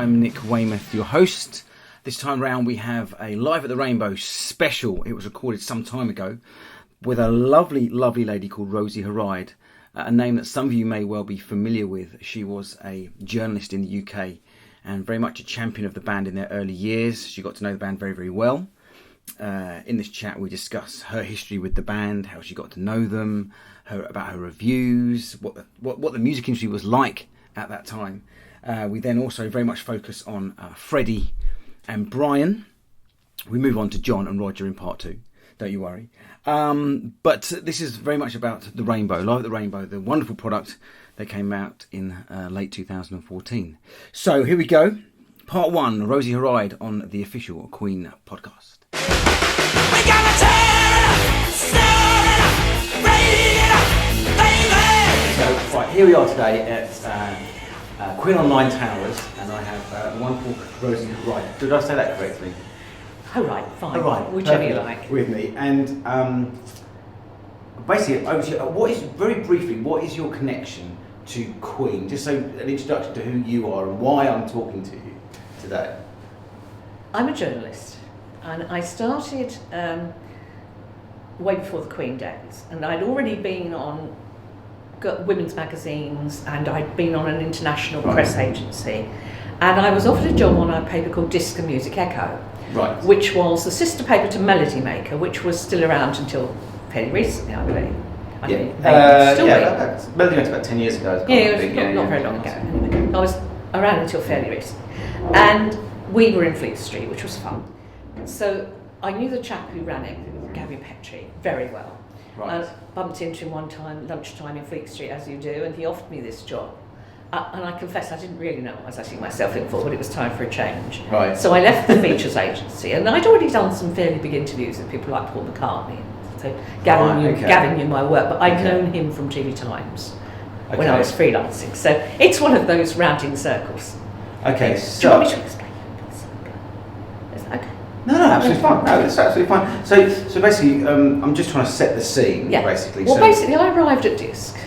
I'm Nick Weymouth, your host. This time round we have a Live at the Rainbow special. It was recorded some time ago with a lovely, lovely lady called Rosie Horide, a name that some of you may well be familiar with. She was a journalist in the UK and very much a champion of the band in their early years. She got to know the band very, very well. In this chat we discuss her history with the band, how she got to know them, about her reviews, what the music industry was like at that time. We then also very much focus on Freddie and Brian. We move on to John and Roger in part 2, don't you worry. But this is very much about the Rainbow, Live at the Rainbow, the wonderful product that came out in late 2014. So here we go. Part 1, Rosie Horide on the official Queen podcast. We gotta tear it up, stir it up, raise it up, baby! So, right, here we are today at Queen on Nine Towers, and I have the wonderful Rosie Horide. Did I say that correctly? Horide, fine. Horide, whichever you like. With me, and basically, very briefly, what is your connection to Queen? Just so an introduction to who you are and why I'm talking to you today. I'm a journalist, and I started way before the Queen days, and I'd already been on women's magazines, and I'd been on an international press agency, and I was offered a job on a paper called Disc and Music Echo, right, which was the sister paper to Melody Maker, which was still around until fairly recently, I believe. Melody Maker's about 10 years ago. It was not very long ago. Anyway, I was around until fairly recent, and we were in Fleet Street, which was fun. So I knew the chap who ran it, Gavin Petrie, very well. Right. Bumped into him one time, lunchtime in Fleet Street, as you do, and he offered me this job. And I confess I didn't really know what I was asking myself in for, but it was time for a change. Right. So I left the features agency, and I'd already done some fairly big interviews with people like Paul McCartney. So Gavin knew my work, but I'd known him from TV Times when I was freelancing. So it's one of those rounding circles. Okay, Do you want me to explain? Okay. No, absolutely fine. No, it's absolutely fine. So basically, I'm just trying to set the scene, basically. Well, basically, I arrived at Disc,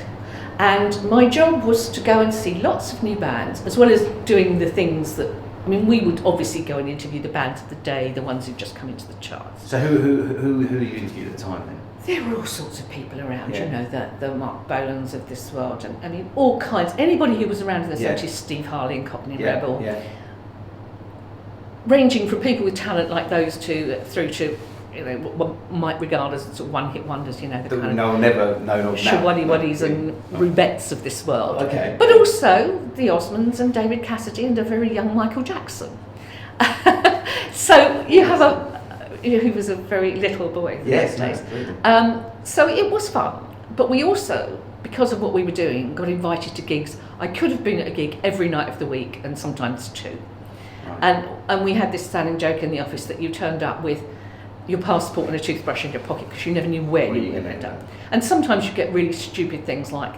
and my job was to go and see lots of new bands, as well as doing the things that, I mean, we would obviously go and interview the bands of the day, the ones who'd just come into the charts. So who you interviewed at the time then? There were all sorts of people around, you know, the Mark Bolans of this world, and I mean, all kinds. Anybody who was around in the 70s, Steve Harley and Cockney Rebel. Yeah. Ranging from people with talent like those through to, you know, what one might regard as sort of one-hit wonders, you know, the kind of Shawaddy Waddies and Rubettes of this world. Okay. But also the Osmonds and David Cassidy and a very young Michael Jackson. So you have who was a very little boy in those days. So it was fun, but we also, because of what we were doing, got invited to gigs. I could have been at a gig every night of the week, and sometimes 2. Right. And we had this standing joke in the office that you turned up with your passport and a toothbrush in your pocket because you never knew where you were going to end up. And sometimes you get really stupid things like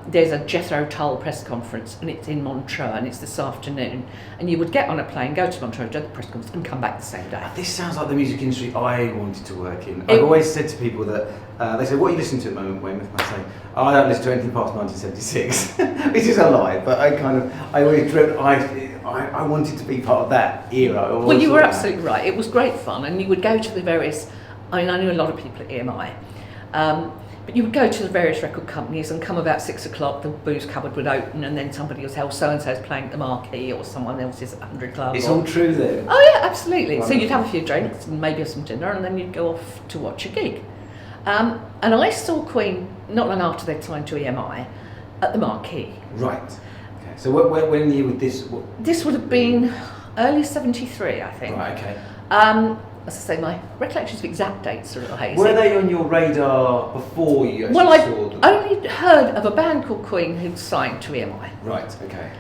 there's a Jethro Tull press conference and it's in Montreux and it's this afternoon, and you would get on a plane, go to Montreux, do the press conference and come back the same day. This sounds like the music industry I wanted to work in. I've always said to people that they say, what are you listening to at the moment, Weymouth? And I say, I don't listen to anything past 1976, which is a lie, but I always dreamt, I wanted to be part of that era. Well, you were absolutely right. It was great fun, and you would go to the various, I mean, I knew a lot of people at EMI, but you would go to the various record companies and come about 6 o'clock, the booze cupboard would open, and then somebody would say, oh, so-and-so's playing at the Marquee, or someone else's at the 100 Club. It's all true then? Oh yeah, absolutely. Right. So you'd have a few drinks and maybe some dinner, and then you'd go off to watch a gig. And I saw Queen not long after they'd signed to EMI at the Marquee. Right. Okay. So when year would this? This would have been early 73, I think. Right. Okay. As I say, my recollections of exact dates are a little hazy. Were they on your radar before you actually saw them? Well, I'd only heard of a band called Queen who'd signed to EMI. Right. Okay.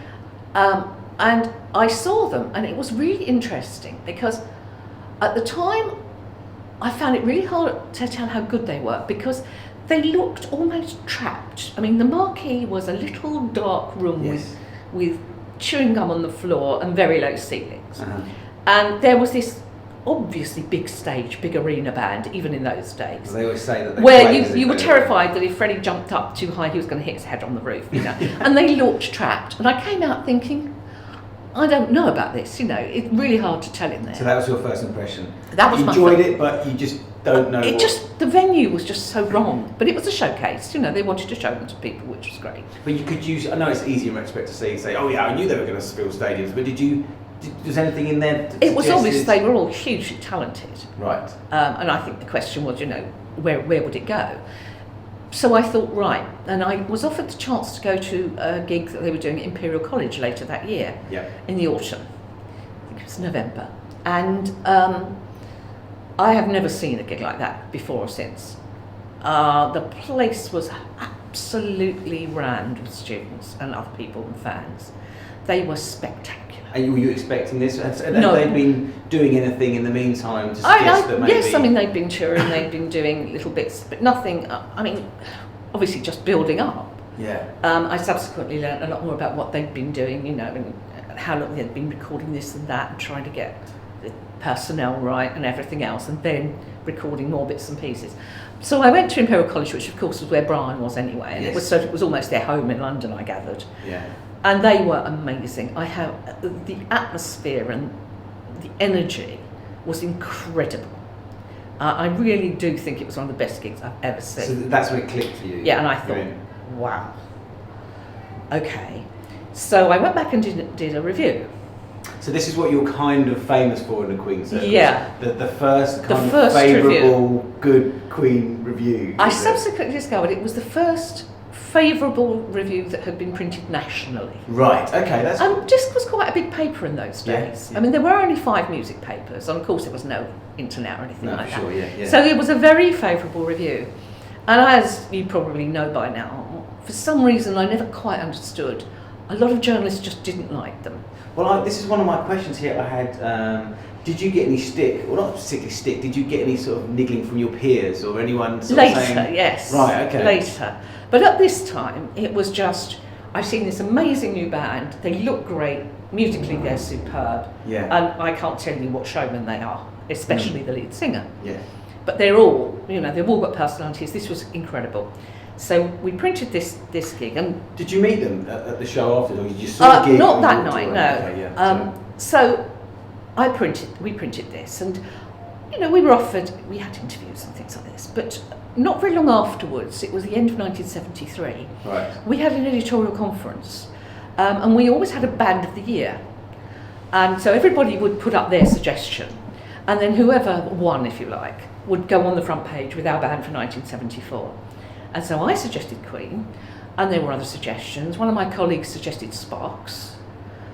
And I saw them, and it was really interesting because at the time I found it really hard to tell how good they were because they looked almost trapped. I mean, the Marquee was a little dark room with chewing gum on the floor and very low ceilings. Uh-huh. And there was this obviously big stage, big arena band, even in those days. They always say that. Where you were terrified that if Freddie jumped up too high, he was going to hit his head on the roof, you know. And they looked trapped. And I came out thinking, I don't know about this, it's really hard to tell in there. So that was your first impression? That was you enjoyed it, but you just don't know the venue was just so wrong, but it was a showcase, they wanted to show them to people, which was great. But you could use, I know it's easy in retrospect to say, oh yeah, I knew they were going to fill stadiums, but was anything in there that it was obvious they were all hugely talented. Right. And I think the question was, where would it go? So I thought, right, and I was offered the chance to go to a gig that they were doing at Imperial College later that year, in the autumn. I think it was November. And I have never seen a gig like that before or since. The place was absolutely rammed with students and other people and fans. They were spectacular. And were you expecting this? Had No. they been doing anything in the meantime to suggest that maybe... Yes, they'd been touring, they'd been doing little bits, but nothing, obviously just building up. Yeah. I subsequently learned a lot more about what they'd been doing, and how long they'd been recording this and that and trying to get the personnel right and everything else, and then recording more bits and pieces. So I went to Imperial College, which of course was where Brian was anyway, and Yes. it was almost their home in London, I gathered. Yeah. And they were amazing. I have the atmosphere and the energy was incredible. I really do think it was one of the best gigs I've ever seen. So that's when it clicked for you? Yeah, and I thought, wow. Okay. So I went back and did a review. So this is what you're kind of famous for in the Queen circles? Yeah. The first kind The of first favourable, good Queen review? I subsequently discovered it was the first favourable review that had been printed nationally. Right, okay, that's cool. Disc was quite a big paper in those days. Yeah. There were only 5 music papers, and of course there was no internet or anything like that. Sure, yeah. So it was a very favourable review. And as you probably know by now, for some reason I never quite understood. A lot of journalists just didn't like them. Well, this is one of my questions here. I had, did you get any stick, or not particularly stick, did you get any sort of niggling from your peers or anyone sort Later, of saying... yes. Right, okay. Later. But at this time, it was just, I've seen this amazing new band, they look great, musically they're superb, Yeah. and I can't tell you what showmen they are, especially the lead singer. Yeah. But they're all, they've all got personalities. This was incredible. So we printed this gig, and Did you meet them at the show after, or did you saw the gig? not and that walked night, away? no. Okay, yeah. So we printed this, and we were offered, we had interviews and things like this, but not very long afterwards, it was the end of 1973, Right. we had an editorial conference, and we always had a band of the year, and so everybody would put up their suggestion, and then whoever won, if you like, would go on the front page with our band for 1974. And so I suggested Queen, and there were other suggestions. One of my colleagues suggested Sparks,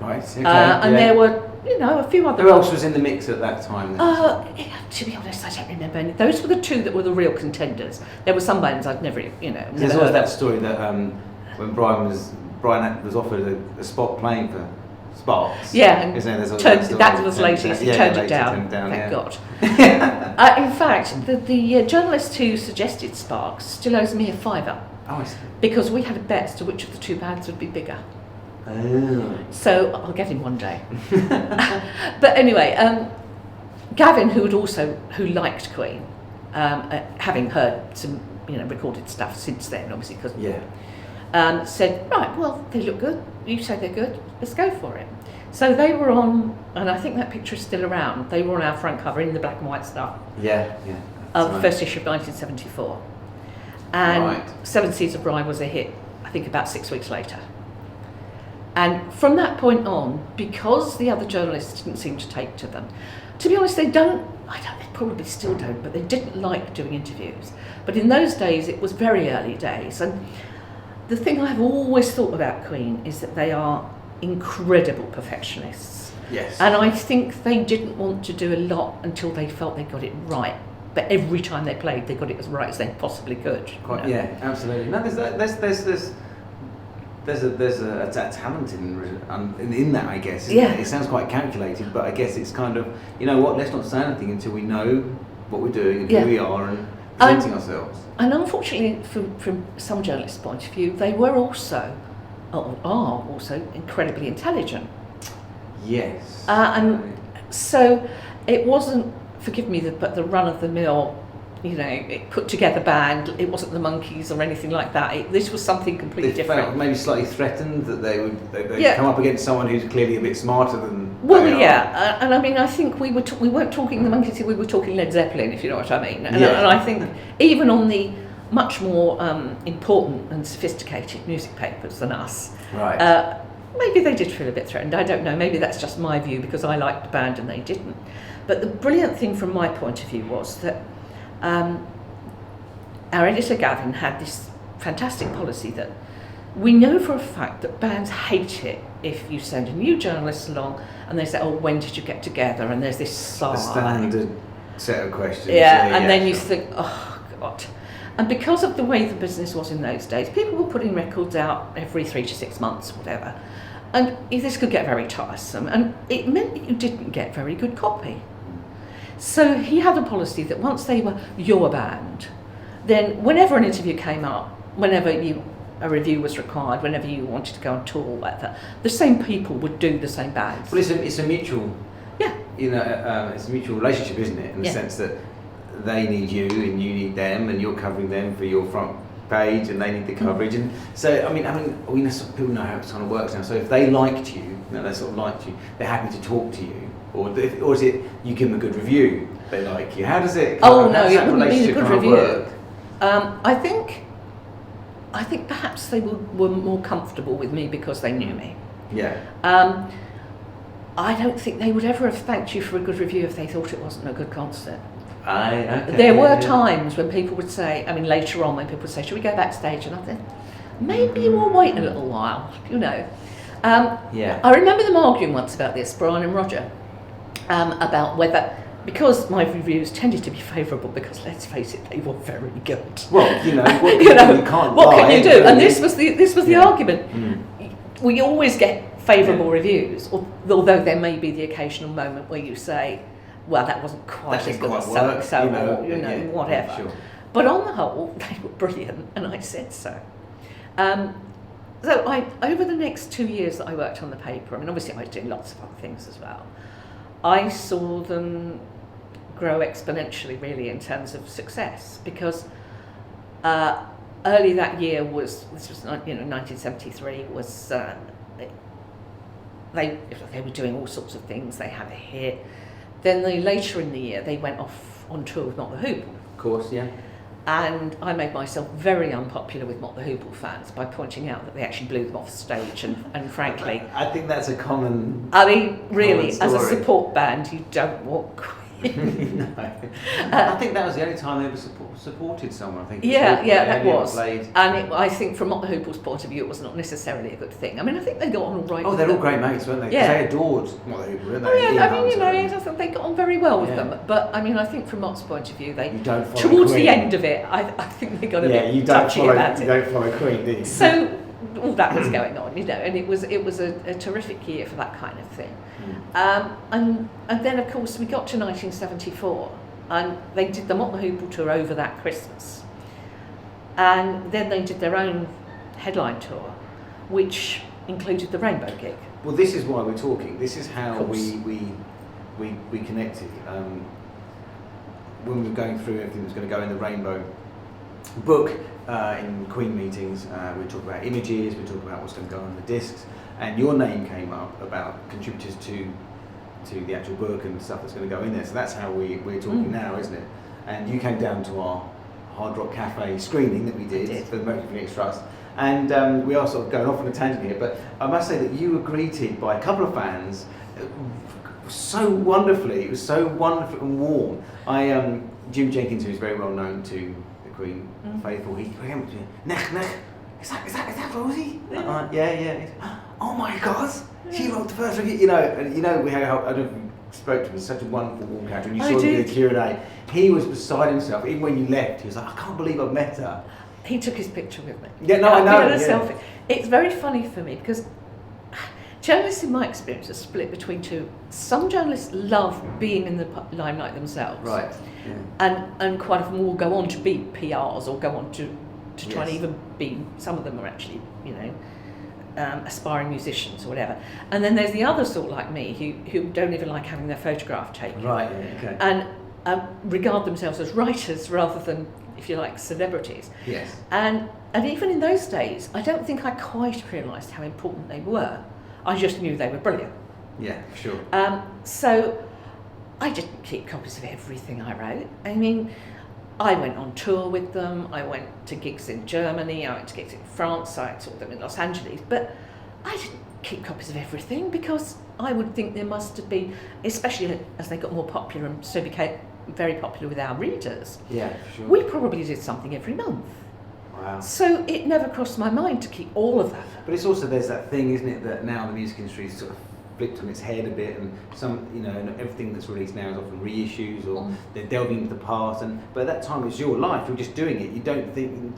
Right, okay. and there were, a few other. Who else was in the mix at that time then? To be honest, I don't remember any. Those were the 2 that were the real contenders. There were some bands I'd never, never There's heard always that of. story that when Brian was offered a spot playing for Sparks. Yeah, and Isn't there? There's always story. that was later. He turned it down. Thank God. In fact, the journalist who suggested Sparks still owes me a £5 Oh, I see. because we had a bet as to which of the 2 bands would be bigger. Oh. So I'll get him one day. But anyway, Gavin, who liked Queen, having heard some recorded stuff since then, obviously, because Yeah. said, right, well, they look good. You say they're good. Let's go for it. So they were on, and I think that picture is still around. They were on our front cover in the black and white stuff Yeah. of the first issue of 1974, and Right. 7 Seas of Rye was a hit. I think about 6 weeks later. And from that point on, because the other journalists didn't seem to take to them, to be honest, they probably still don't, but they didn't like doing interviews. But in those days, it was very early days. And the thing I've always thought about Queen is that they are incredible perfectionists. Yes. And I think they didn't want to do a lot until they felt they got it right. But every time they played, they got it as right as they possibly could. Quite, yeah, absolutely. No, there's a talent in that, I guess. Isn't Yeah. It sounds quite calculated, but I guess it's kind of, let's not say anything until we know what we're doing and Yeah. who we are and presenting ourselves. And unfortunately, from some journalists' point of view, they were also, or are also, incredibly intelligent. Yes. And so it wasn't, forgive me, but the run-of-the-mill put together band. It wasn't the Monkees or anything like that. This was something completely different. Felt maybe slightly threatened that they'd come up against someone who's clearly a bit smarter than. Well, yeah, and I mean, I think we weren't talking the Monkees. We were talking Led Zeppelin, if you know what I mean. And I think even on the much more important and sophisticated music papers than us, right. Maybe they did feel a bit threatened. I don't know. Maybe that's just my view because I liked the band and they didn't. But the brilliant thing from my point of view was that our editor Gavin had this fantastic policy that we know for a fact that bands hate it if you send a new journalist along and they say, "Oh, when did you get together?" And there's this sigh. A standard set of questions. And then you think, "Oh God." And because of the way the business was in those days, people were putting records out every 3 to 6 months, whatever. And this could get very tiresome, and it meant that you didn't get very good copy. So he had a policy that once they were your band, then whenever an interview came up, whenever a review was required, whenever you wanted to go on tour or whatever, the same people would do the same bands. Well, it's a mutual. Yeah. It's a mutual relationship, isn't it? In the sense that they need you and you need them, and you're covering them for your front page, and they need the coverage. And so, I mean, we know people know how it kind of works now. So if they liked you, they sort of liked you, they're happy to talk to you, or is it you give them a good review, they like you? How does it? Oh no, it wouldn't be a good review. Work? I think perhaps they were more comfortable with me because they knew me. Yeah. I don't think they would ever have thanked you for a good review if they thought it wasn't a good concert. Okay, there were times when people would say, later on when people would say, "Should we go backstage?" And I think, maybe we'll wait a little while, I remember them arguing once about this, Brian and Roger, about whether, because my reviews tended to be favourable, because let's face it, they were very good. Well, you can't what lie, can you do? really. And this was the argument. We always get favourable reviews, although there may be the occasional moment where you say, "Well, that wasn't quite as good as so-and-so," or whatever. Sure. But on the whole, they were brilliant, and I said so. So over the next 2 years that I worked on the paper, obviously I was doing lots of other things as well, I saw them grow exponentially, really, in terms of success, because early that year was 1973, was they were doing all sorts of things. They had a hit. Then later in the year, they went off on tour with Mott the Hoople. Of course, yeah. And I made myself very unpopular with Mott the Hoople fans by pointing out that they actually blew them off the stage, and frankly... I think that's a common... really, as a support band, you don't want Queen. No. I think that was the only time they ever supported someone, I think. That was. And I think from Mott the Hoople's point of view, it was not necessarily a good thing. I think they got on all right. Oh, they're all great mates, weren't they? Yeah. They adored Mott the Hoople, weren't they? They got on very well with them. But I think from Mott's point of view, towards Queen. The end of it, I think they got a bit touchy about it. You don't follow Queen, do you? So all that was going on, and it was a terrific year for that kind of thing. And then, of course, we got to 1974, and they did the Mott the Hoople tour over that Christmas. And then they did their own headline tour, which included the Rainbow gig. Well, this is why we're talking. This is how we connected. When we were going through everything that was going to go in the Rainbow book, in Queen meetings, we talk about images, we talk about what's going to go on the discs, and your name came up about contributors to the actual book and stuff that's going to go in there. So that's how we're talking now, isn't it? And you came down to our Hard Rock Cafe screening that we did for the Mercury Phoenix Trust, and we are sort of going off on a tangent here, but I must say that you were greeted by a couple of fans so wonderfully. It was so wonderful and warm. Jim Jenkins, who's very well known to the Queen faithful, he came up to me, Nech, is that Rosie? Yeah. Oh my God, she wrote the first review. And we had, I don't know if you spoke to him, he's such a wonderful warm character. And you saw him in the Q&A. He was beside himself. Even when you left, he was like, I can't believe I've met her. He took his picture with me. Yeah, no, I know. Selfie. It's very funny for me because journalists, in my experience, are split between two. Some journalists love being in the limelight themselves. Right. Yeah. And quite often will go on to be PRs or go on to try and even be, some of them are actually, aspiring musicians or whatever. And then there's the other sort like me who don't even like having their photograph taken. Right, yeah, okay. regard themselves as writers rather than, if you like, celebrities. Yes. And even in those days, I don't think I quite realised how important they were. I just knew they were brilliant. Yeah, sure. So I didn't keep copies of everything I wrote. I mean, I went on tour with them, I went to gigs in Germany, I went to gigs in France, I saw them in Los Angeles, but I didn't keep copies of everything because I would think there must have been, especially as they got more popular and so became very popular with our readers. Yeah, sure. We probably did something every month. Wow. So it never crossed my mind to keep all of that. But it's also, there's that thing, isn't it, that now the music industry is sort of flipped on its head a bit, and some, you know, and everything that's released now is often reissues or they're delving into the past. But at that time, it's your life. You're just doing it. You don't think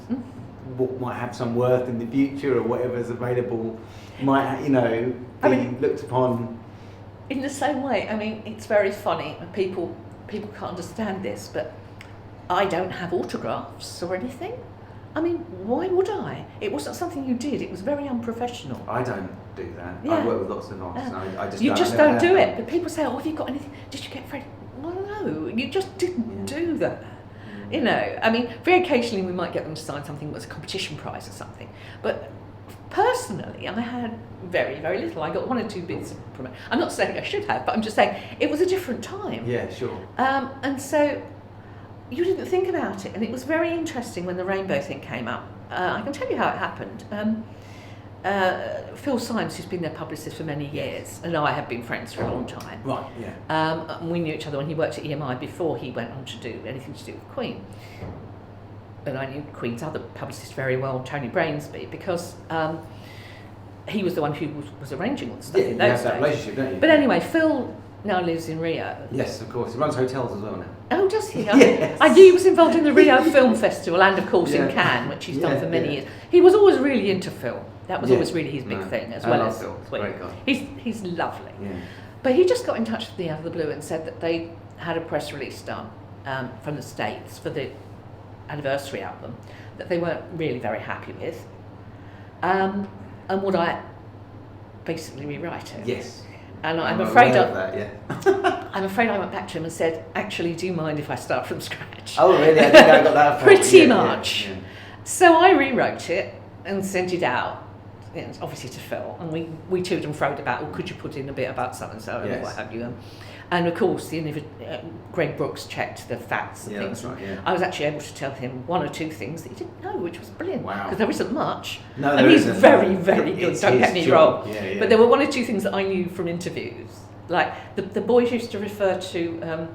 what might have some worth in the future or whatever's available might, you know, be looked upon. In the same way, I mean, it's very funny, and people can't understand this, but I don't have autographs or anything. I mean, why would I? It wasn't something you did. It was very unprofessional. I don't do that. Yeah. I work with lots of artists. And I just you don't, just don't do it. But people say, "Oh, have you got anything? Did you get Freddie?" Well, no, you just didn't do that. You know, I mean, very occasionally we might get them to sign something that was a competition prize or something. But personally, I had very, very little. I got 1 or 2 bits of promotion. I'm not saying I should have, but I'm just saying it was a different time. Yeah, sure. And so you didn't think about it, and it was very interesting when the rainbow thing came up. I can tell you how it happened. Phil Symes, who's been their publicist for many years, and I have been friends for a long time. Right, yeah. We knew each other when he worked at EMI before he went on to do anything to do with Queen. But I knew Queen's other publicist very well, Tony Brainsby, because he was the one who was arranging all the stuff in those days. You have that relationship, don't you? But anyway, Phil now lives in Rio. Yes, of course. He runs hotels as well now. Oh, does he? Yes. I knew he was involved in the Rio Film Festival and, of course, in Cannes, which he's done for many years. He was always really into film. That was always really his big thing, as well as Phil. Great guy. He's lovely. Yeah. But he just got in touch with me out of the blue and said that they had a press release done from the States for the anniversary album that they weren't really very happy with. And would I basically rewrite it? Yes. And I'm aware afraid of that, yeah. I'm afraid I went back to him and said, actually, do you mind if I start from scratch? Oh, really? I think I got that far. Pretty much. Yeah. So I rewrote it and sent it out, obviously to Phil, and we toed and froed about, well, could you put in a bit about so-and-so and what have you. And of course, Greg Brooks checked the facts and things. That's right, yeah. I was actually able to tell him 1 or 2 things that he didn't know, which was brilliant. Wow. Because there isn't much. No, and he's isn't. very, very good, It's don't get his me job. wrong. Yeah. But there were 1 or 2 things that I knew from interviews. Like, the boys used to refer to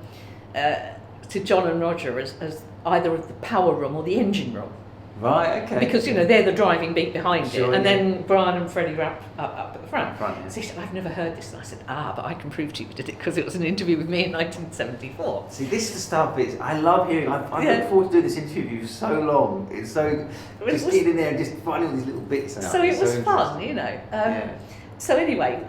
John and Roger as either the power room or the engine room. Right, okay. Because, they're the driving beat behind Sure, it. And then Brian and Freddie were up at the front. Yeah. So he said, I've never heard this. And I said, but I can prove to you did it because it was an interview with me in 1974. See, this is the stuff I love hearing. I've looked forward to doing this interview for so long. It's so, just getting in there and just finding all these little bits out. So it was fun, Yeah. So anyway,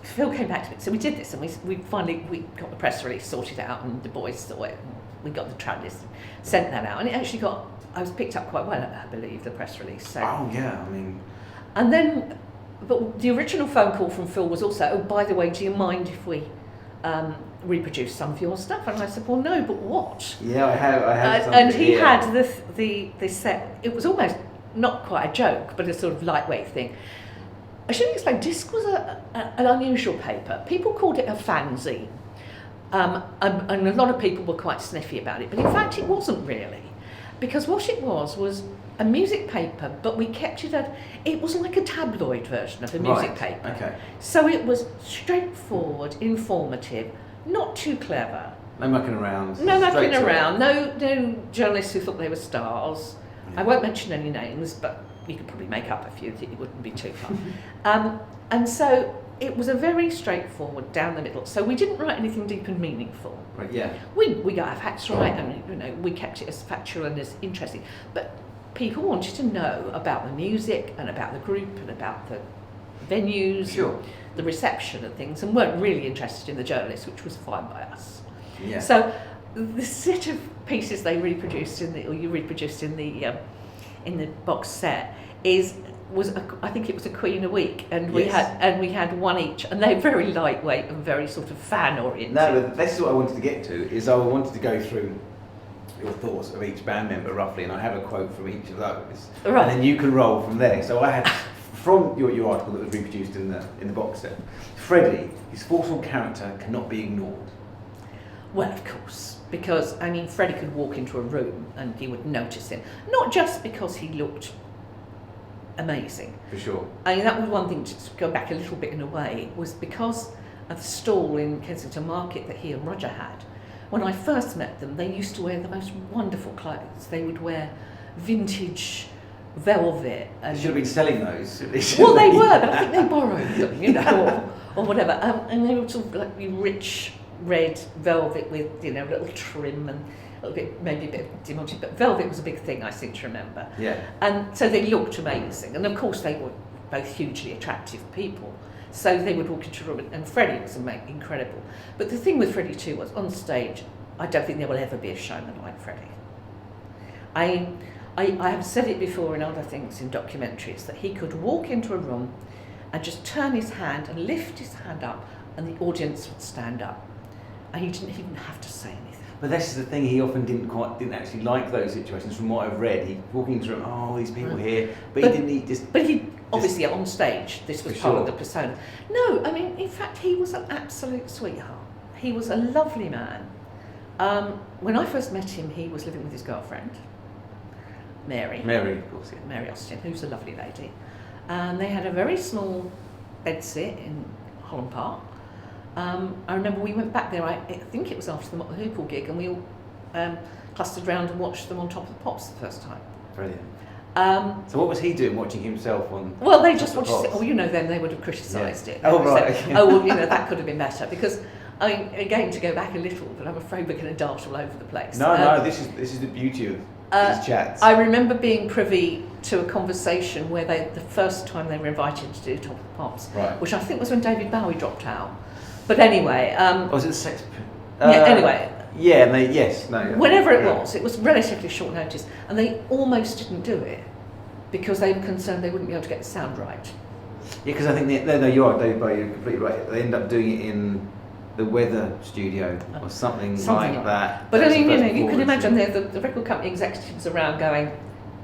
Phil came back to me. So we did this, and we finally got the press release sorted out, and the boys saw it. And we got the track list, sent that out, and it actually I was picked up quite well, I believe, the press release. So. Oh yeah, I mean. And then, but the original phone call from Phil was also, by the way, do you mind if we reproduce some of your stuff? And I said, well, no, but what? Yeah, I have. And he had the set. It was almost not quite a joke, but a sort of lightweight thing. I should explain. Disc was an unusual paper. People called it a fanzine, and a lot of people were quite sniffy about it. But in fact, it wasn't really, because what it was a music paper, but we kept it was like a tabloid version of a music paper. Okay. So it was straightforward, informative, not too clever. No mucking around. No mucking around. No journalists who thought they were stars. Yeah. I won't mention any names, but you could probably make up a few that it wouldn't be too far. And so it was a very straightforward, down the middle. So we didn't write anything deep and meaningful. Right, yeah. We got our facts right, and we kept it as factual and as interesting. But people wanted to know about the music and about the group and about the venues, the reception and things, and weren't really interested in the journalists, which was fine by us. Yeah. So the set of pieces you reproduced in the box set I think it was a queen a week, and we Yes. had one each, and they're very lightweight and very sort of fan oriented. No, but this is what I wanted to get to. Is I wanted to go through your thoughts of each band member roughly, and I have a quote from each of those, Right. and then you can roll from there. So I had from your article that was reproduced in the box set. Freddie, his forceful character cannot be ignored. Well, of course, because I mean, Freddie could walk into a room and you would notice him, not just because he looked amazing. For sure. I mean, that was one thing, to go back a little bit in a way, was because of the stall in Kensington Market that he and Roger had. When I first met them, they used to wear the most wonderful clothes. They would wear vintage velvet. And They should have been selling those. well, they were, but I think they borrowed them, you know, or whatever. And they were sort of like rich red velvet with, you know, a little trim and a little bit, maybe a bit demoted, but velvet was a big thing, I seem to remember. Yeah. And so they looked amazing. And of course, they were both hugely attractive people. So they would walk into a room, and Freddie was incredible. But the thing with Freddie too was, on stage, I don't think there will ever be a showman like Freddie. I have said it before in other things, in documentaries, that he could walk into a room and just turn his hand and lift his hand up, and the audience would stand up. And he didn't even have to say anything. But this is the thing, he often didn't actually like those situations. From what I've read, he walking into a room, oh, these people here, but he didn't. He just. But he obviously on stage, this was For part sure. of the persona. No, I mean, in fact, he was an absolute sweetheart. He was a lovely man. When I first met him, he was living with his girlfriend, Mary, Of course, yeah. Mary Austin, who's a lovely lady, and they had a very small bedsit in Holland Park. I remember we went back there, I think it was after the Hoople gig, and we all clustered round and watched them on Top of the Pops the first time. Brilliant. So what was he doing, watching himself on? Well, they Top just of the watched it. Pops? Oh, you know them, they would have criticised Yeah. it. Oh, They would right, say, okay. oh, well, you know, that could have been better, because, I mean, again, to go back a little, but I'm afraid we're going to dart all over the place. No, this is the beauty of these chats. I remember being privy to a conversation where the first time they were invited to do Top of the Pops, Right. which I think was when David Bowie dropped out. But anyway, Was it the Sex? anyway. Yeah, and no. Whenever it was relatively short notice, and they almost didn't do it because they were concerned they wouldn't be able to get the sound right. Yeah, because I think no, you are, David Bowie, you're completely right. They end up doing it in the Weather Studio or something like that. But I That's mean, the you first know, you can performance. imagine the record company executives around going,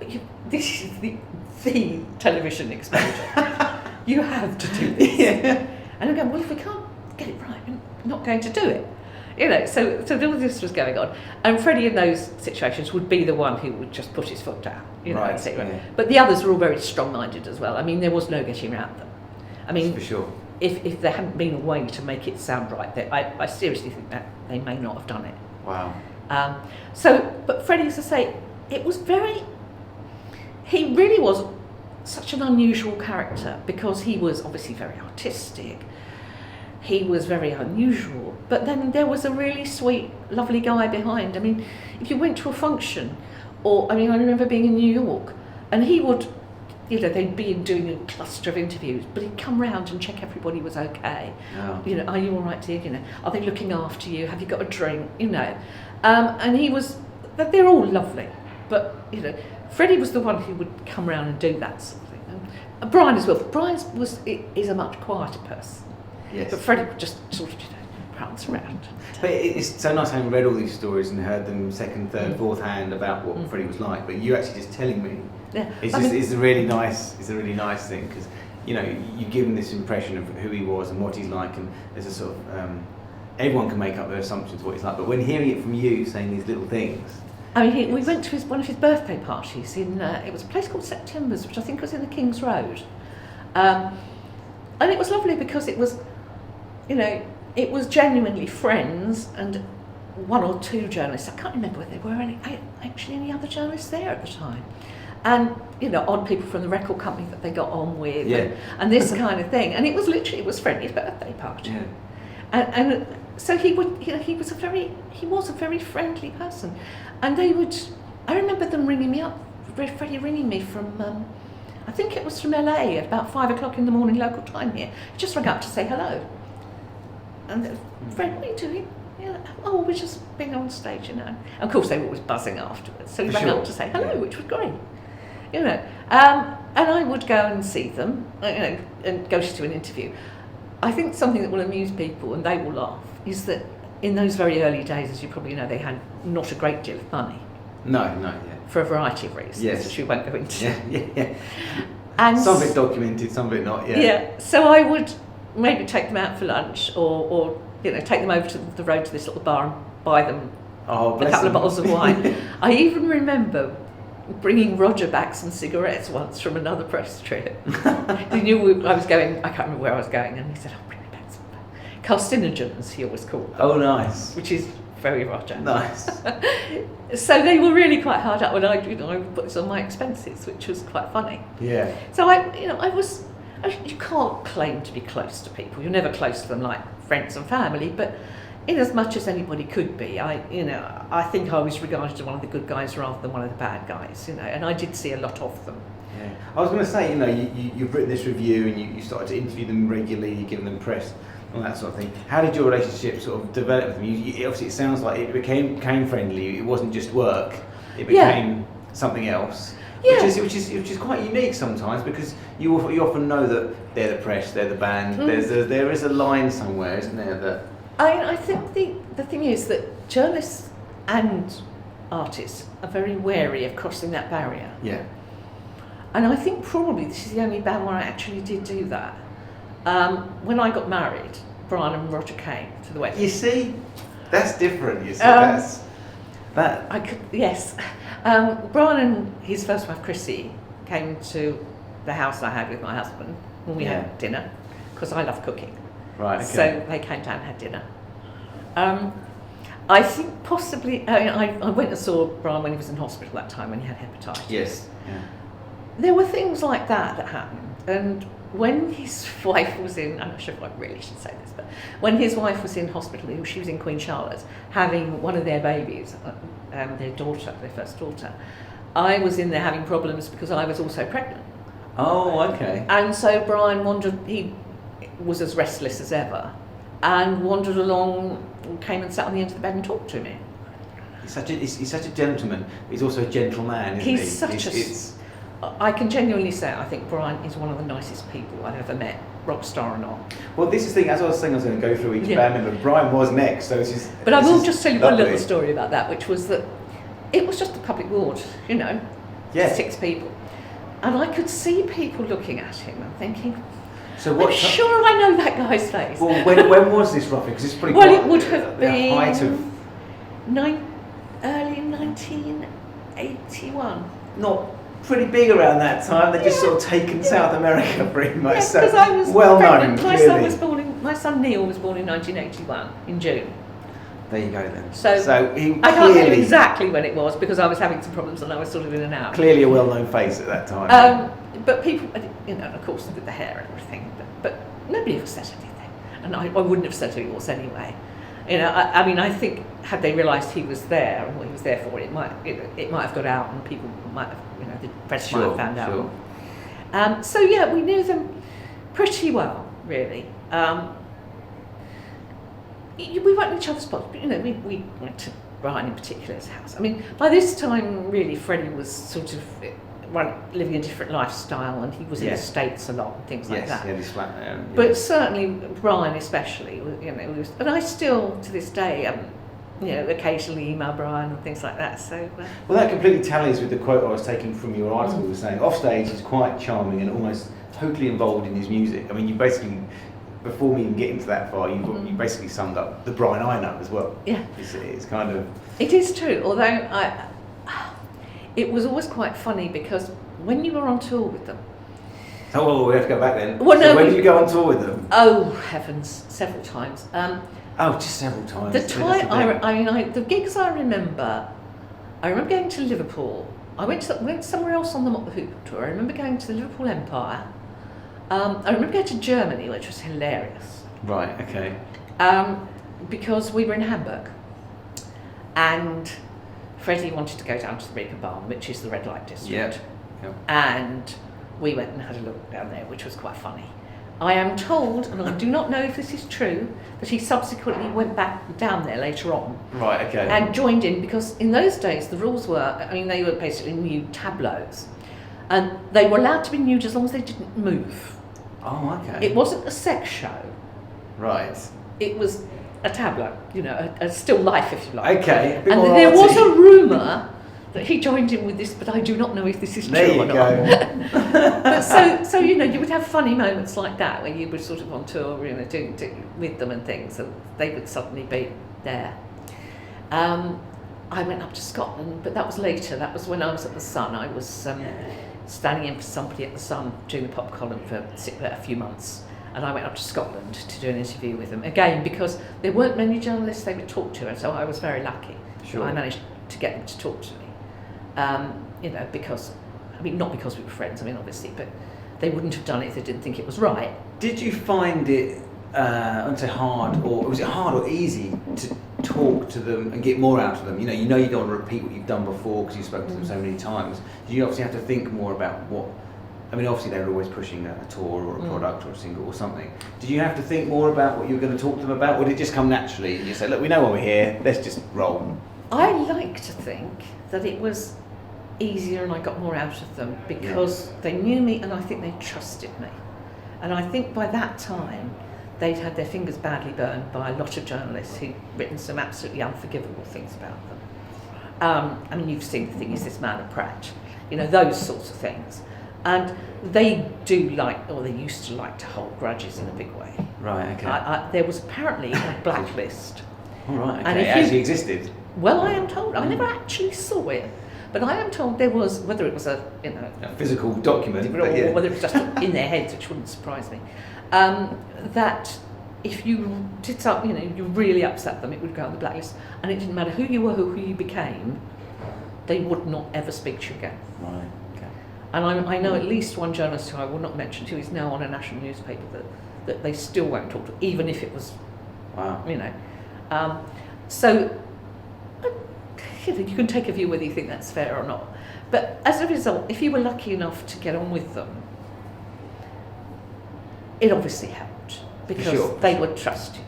but this is the television exposure. You have to do this. Yeah. And I'm going, well, if we can't get it right, we're not going to do it. You know, so all this was going on. And Freddie in those situations would be the one who would just put his foot down, you know, Right, and say, yeah. But the others were all very strong-minded as well. I mean, there was no getting around them. I mean, For sure. if there hadn't been a way to make it sound right, I seriously think that they may not have done it. Wow. But Freddie, as I say, he really was such an unusual character because he was obviously very artistic. He was very unusual, but then there was a really sweet, lovely guy behind. I mean, if you went to a function, I remember being in New York, and he would, you know, they'd be doing a cluster of interviews, but he'd come round and check everybody was okay. Oh. You know, are you all right, dear? You know, are they looking after you? Have you got a drink? You know, and he was. But they're all lovely, but you know, Freddie was the one who would come round and do that sort of thing. And Brian as well. Brian is a much quieter person. Yes. But Freddie would just sort of, you know, prance around. But it's so nice having read all these stories and heard them second, third, fourth hand about what Freddie was like. But you actually just telling me, Yeah. it's a really nice thing because you know you give him this impression of who he was and what he's like, and there's a sort of everyone can make up their assumptions of what he's like. But when hearing it from you saying these little things, I mean, we went to one of his birthday parties in it was a place called September's, which I think was in the King's Road, and it was lovely because it was, you know, it was genuinely friends and one or two journalists. I can't remember whether there were any other journalists there at the time. And, you know, odd people from the record company that they got on with, Yeah. and this kind of thing. And it was Freddie's birthday party. yeah, And so he would, you know, he was a very friendly person. And I remember them ringing me up, Freddie ringing me from, I think it was from LA at about 5 o'clock in the morning local time here. He just rang up to say hello. And Fred, what are you doing? Yeah, oh, we're just being on stage, you know. And of course, they were always buzzing afterwards. So he For rang sure. up to say hello, Yeah. which was great. You know, And I would go and see them, and go to an interview. I think something that will amuse people, and they will laugh, is that in those very early days, as you probably know, they had not a great deal of money. No, yeah. For a variety of reasons, Yes. which we won't go into. Yeah. And Some of it documented, some of it not, yeah. yeah, so I would maybe take them out for lunch, or take them over to the road to this little bar and buy them Oh, a bless couple of them. bottles of wine. I even remember bringing Roger back some cigarettes once from another press trip. He knew I was going, I can't remember where I was going, and he said, "I'll bring me back some carcinogens," he always called them, Oh, nice. which is very Roger. Nice. So they were really quite hard up when I would put this on my expenses, which was quite funny. Yeah. So you can't claim to be close to people. You're never close to them like friends and family, but in as much as anybody could be, I think I was regarded as one of the good guys rather than one of the bad guys, and I did see a lot of them. Yeah. I was going to say, you've written this review and you started to interview them regularly, you're giving them press, all that sort of thing. How did your relationship sort of develop with them? Obviously, it sounds like it became friendly. It wasn't just work. It became something else. Yeah. Which is quite unique sometimes, because you often know that they're the press, they're the band. There is a line somewhere, isn't there? That I think the thing is that journalists and artists are very wary of crossing that barrier. Yeah. And I think probably this is the only band where I actually did do that. When I got married, Brian and Roger came to the wedding. You see, that's different. You see, that's that. I could, yes. Brian and his first wife Chrissy came to the house I had with my husband when we had dinner, because I love cooking. Right. Okay. So they came down and had dinner. I think possibly, I went and saw Brian when he was in hospital that time, when he had hepatitis. Yes. Yeah. There were things like that happened, and when his wife was in, I'm not sure if I really should say this, but when his wife was in hospital, she was in Queen Charlotte, having one of their babies, their first daughter, I was in there having problems because I was also pregnant. Oh, okay. And so Brian he was as restless as ever, and wandered along and came and sat on the end of the bed and talked to me. He's such a gentleman. He's also a gentleman, isn't he? He's such I can genuinely say I think Brian is one of the nicest people I've ever met, rock star or not. Well, this is the thing, as I was saying, I was going to go through each band member. Brian was next, so it's just... But I will just tell you one little story about that, which was that it was just a public ward, Yeah. 6 people. And I could see people looking at him and thinking, So what? I'm sure I know that guy's face. Well, when was this roughly? Because it's pretty. Well, it would have the been height of early 1981. not pretty big around that time. They'd just sort of taken South America pretty much. Yes, so because I was well pregnant. known. My son Neil was born in 1981 in June. There you go then. So he I can't tell you clearly, exactly when it was because I was having some problems and I was sort of in and out. clearly a well-known face at that time. But people, of course, with the hair and everything, but nobody ever said anything, and I wouldn't have said who he was anyway. I think had they realised he was there and what he was there for, it might have got out and people might have, the press might have found out. So yeah, we knew them pretty well, really. We went to each other's spots, but we went to Brian in particular's house. I mean, by this time, really, Freddie was sort of living a different lifestyle, and he was in the States a lot and things like that. Yes, he's flat there. Yeah. But certainly Brian, especially, and I still to this day, occasionally email Brian and things like that. So. Well, that completely tallies with the quote I was taking from your article. You were saying off stage he's quite charming and almost totally involved in his music. I mean, you basically. Before we even get into that far, you basically summed up the Brian I know as well. Yeah. It's kind of... It is true, although it was always quite funny because when you were on tour with them... Oh, we have to go back then. Well, so when did you go on tour with them? Oh, heavens, several times. Just several times. The gigs I remember going to Liverpool. I went somewhere else on the Mock the Hoop tour. I remember going to the Liverpool Empire. I remember going to Germany, which was hilarious. Right, okay. Because we were in Hamburg. And Freddie wanted to go down to the Reeperbahn, which is the red light district. Yep. And we went and had a look down there, which was quite funny. I am told, and I do not know if this is true, that he subsequently went back down there later on. Right, okay. And joined in, because in those days the rules were, they were basically new tableaus. And they were allowed to be nude as long as they didn't move. Oh, okay. It wasn't a sex show. Right. It was a tableau, you know, a still life, if you like. Okay. And there was a rumour that he joined in with this, but I do not know if this is true or not. There you go. But so you know, you would have funny moments like that where you were sort of on tour, you know, doing with them and things, and they would suddenly be there. I went up to Scotland, but that was later. That was when I was at the Sun. I was standing in for somebody at the Sun doing the pop column for a few months, and I went up to Scotland to do an interview with them again because there weren't many journalists they would talk to, and so I was very lucky. Sure. I managed to get them to talk to me. You know, because, I mean, not because we were friends, I mean, obviously, but they wouldn't have done it if they didn't think it was right. Did you find it, I wouldn't say hard, or was it hard or easy to talk to them and get more out of them? You know you don't want to repeat what you've done before because you've spoken to them so many times. Did you obviously have to think more about what, I mean, obviously they were always pushing a tour or a product or a single or something. Did you have to think more about what you were going to talk to them about, or did it just come naturally and you say, look, we know why we're here, let's just roll? I like to think that it was easier and I got more out of them because they knew me and I think they trusted me. And I think by that time they'd had their fingers badly burned by a lot of journalists who'd written some absolutely unforgivable things about them. I mean, you've seen the thing, is this man a prat? You know, those sorts of things. And they do like, or they used to like to hold grudges in a big way. Right, okay. There was apparently a blacklist. All right, okay. And It actually existed? Well, I am told, I never actually saw it, but I am told there was, whether it was a physical document, or whether it was just in their heads, which wouldn't surprise me, that if you did something, you know, you really upset them, it would go on the blacklist, and it didn't matter who you were, who you became, they would not ever speak to you again. Right, okay. And I know at least one journalist who I will not mention, who is now on a national newspaper, that they still won't talk to, even if it was, wow, you know. So, you know, you can take a view whether you think that's fair or not. But as a result, if you were lucky enough to get on with them, it obviously helped because they would trust you.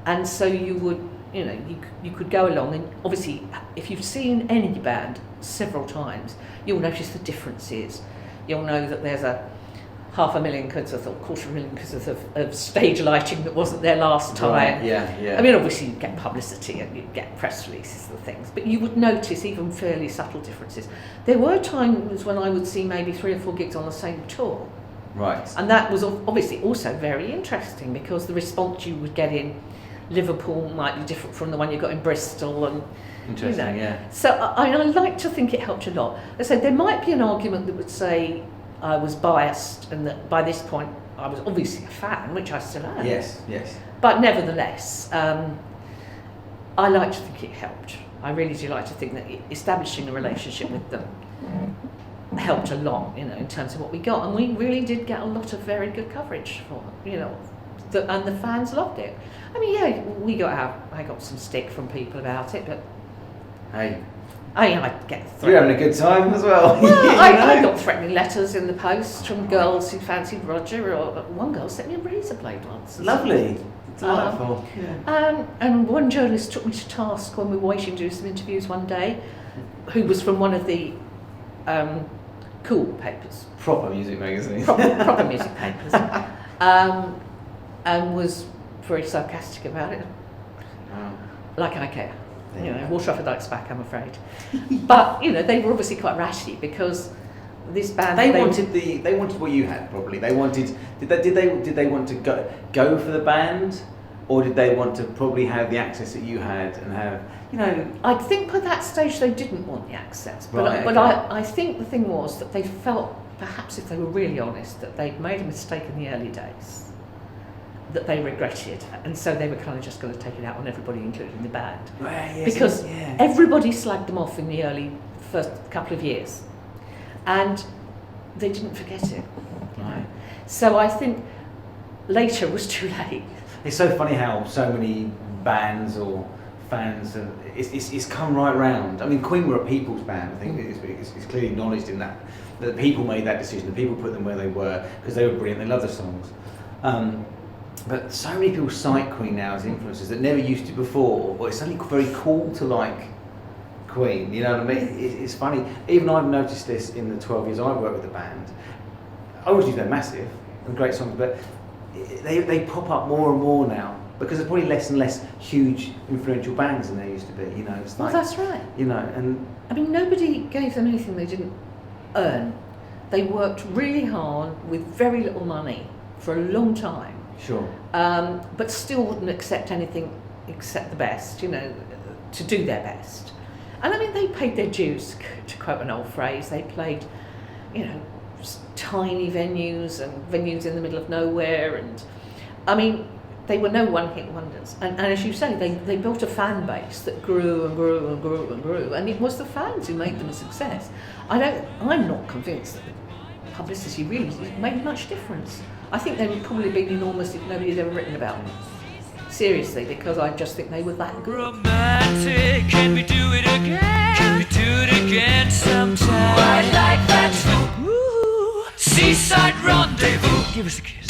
And so you would, you know, you could go along, and obviously if you've seen any band several times, you'll notice the differences. You'll know that there's a 500,000 because of, or 250,000 because of stage lighting that wasn't there last time. Right, yeah. I mean, obviously you'd get publicity and you'd get press releases and things, but you would notice even fairly subtle differences. There were times when I would see maybe 3 or 4 gigs on the same tour. Right. And that was obviously also very interesting because the response you would get in Liverpool might be different from the one you got in Bristol. And interesting, you know. yeah. So I like to think it helped a lot. I said there might be an argument that would say I was biased and that by this point I was obviously a fan, which I still am. Yes. But nevertheless, I like to think it helped. I really do like to think that establishing a relationship with them helped a lot, you know, in terms of what we got. And we really did get a lot of very good coverage for them, you know, and the fans loved it. I mean, yeah, I got some stick from people about it, but hey, I get you're having a good time as well. Well, I got threatening letters in the post from girls who fancied Roger, or one girl sent me a razor blade once. Lovely. Delightful. And one journalist took me to task when we were waiting to do some interviews one day, who was from one of the cool papers. Proper music magazine. Proper music papers. And was very sarcastic about it. Wow. Like I care. You know, water off a duck's back, I'm afraid. But you know, they were obviously quite ratty because this band. They wanted what you had probably. They wanted. Did they want to go for the band, or did they want to probably have the access that you had and have, you know? I think by that stage they didn't want the access, but Right, but okay. I think the thing was that they felt, perhaps if they were really honest, that they'd made a mistake in the early days that they regretted, and so they were kind of just going to take it out on everybody, including the band. Right, yes, because yeah. everybody slagged them off in the early first couple of years, and they didn't forget it. Right. So I think later was too late. It's so funny how so many bands or fans, it's come right round. I mean, Queen were a people's band. I think it's clearly acknowledged in that the people made that decision. The people put them where they were because they were brilliant. They loved the songs. But so many people cite Queen now as influences that never used to before. Or it's suddenly very cool to like Queen. You know what I mean? It's funny. Even I've noticed this in the 12 years I've worked with the band. I always knew they're massive and great songs, but they pop up more and more now because there's probably less and less huge influential bands than there used to be. You know, it's like, well, that's right. You know, and I mean, nobody gave them anything they didn't earn. They worked really hard with very little money for a long time. Sure. But still wouldn't accept anything except the best, you know, to do their best. And I mean, they paid their dues, to quote an old phrase. They played, you know, tiny venues and venues in the middle of nowhere. And I mean, they were no one-hit wonders. And as you say, they built a fan base that grew and grew and grew and grew. And it was the fans who made them a success. I'm not convinced that publicity really made much difference. I think they would probably be enormous if nobody had ever written about them. Seriously, because I just think they were that good. Romantic, can we do it again? Can we do it again sometime? I'd like that too. Seaside rendezvous. Give us a kiss.